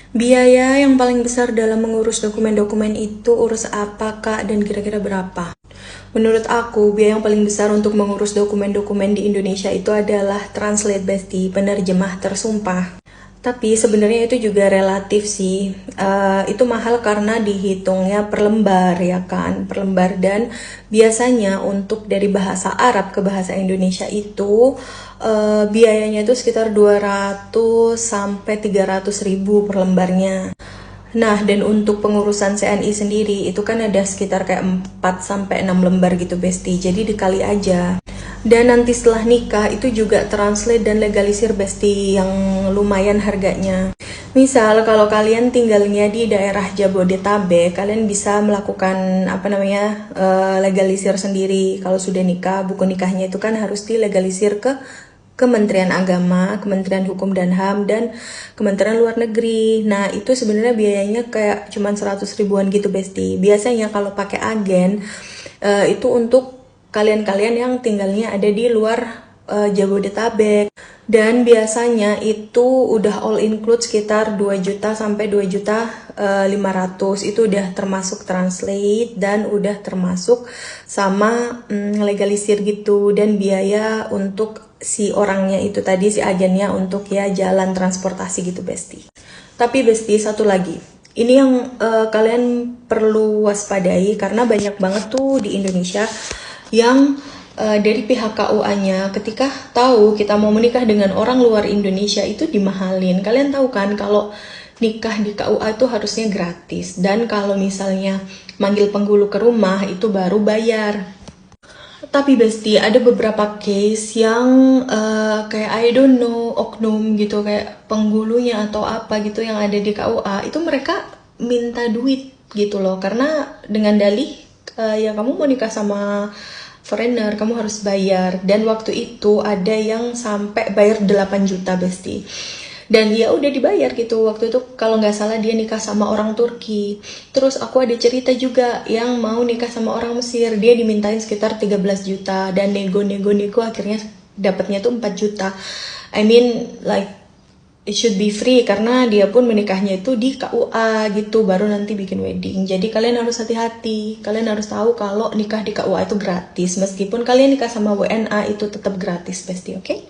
Biaya yang paling besar dalam mengurus dokumen-dokumen itu urus apa, Kak, dan kira-kira berapa? Menurut aku, biaya yang paling besar untuk mengurus dokumen-dokumen di Indonesia itu adalah translate besti, penerjemah tersumpah. Tapi sebenarnya itu juga relatif sih. Itu mahal karena dihitungnya per lembar ya kan, per lembar, dan biasanya untuk dari bahasa Arab ke bahasa Indonesia itu biayanya itu sekitar 200 sampai 300 ribu per lembarnya. Nah, dan untuk pengurusan CNI sendiri itu kan ada sekitar kayak 4 sampai 6 lembar gitu, Besti. Jadi dikali aja. Dan nanti setelah nikah itu juga translate dan legalisir, Besti, yang lumayan harganya. Misal kalau kalian tinggalnya di daerah Jabodetabek, kalian bisa melakukan legalisir sendiri. Kalau sudah nikah, buku nikahnya itu kan harus dilegalisir ke Kementerian Agama, Kementerian Hukum dan HAM, dan Kementerian Luar Negeri. Nah, itu sebenarnya biayanya kayak cuman 100 ribuan gitu, Besti. Biasanya kalau pakai agen, itu untuk kalian-kalian yang tinggalnya ada di luar Jabodetabek. Dan biasanya itu udah all include sekitar 2 juta sampai 2 juta 500. Itu udah termasuk translate dan udah termasuk sama legalisir gitu, dan biaya untuk si orangnya itu tadi, si agennya, untuk ya jalan transportasi gitu, Besti. Tapi Besti, satu lagi. Ini yang kalian perlu waspadai karena banyak banget tuh di Indonesia yang dari pihak KUA-nya ketika tahu kita mau menikah dengan orang luar Indonesia itu dimahalin. Kalian tahu kan kalau nikah di KUA itu harusnya gratis, dan kalau misalnya manggil penghulu ke rumah itu baru bayar. Tapi Besti, ada beberapa case yang kayak I don't know, oknum gitu, kayak penghulunya atau apa gitu yang ada di KUA, itu mereka minta duit gitu loh, karena dengan dalih ya kamu mau nikah sama foreigner, kamu harus bayar. Dan waktu itu ada yang sampai bayar 8 juta, Besti. Dan ya udah dibayar gitu. Waktu itu kalau nggak salah dia nikah sama orang Turki. Terus aku ada cerita juga yang mau nikah sama orang Mesir. Dia dimintain sekitar 13 juta. Dan nego-nego akhirnya dapatnya tuh 4 juta. I mean like it should be free karena dia pun menikahnya itu di KUA gitu, baru nanti bikin wedding. Jadi kalian harus hati-hati. Kalian harus tahu kalau nikah di KUA itu gratis. Meskipun kalian nikah sama WNA itu tetap gratis, Besti, oke?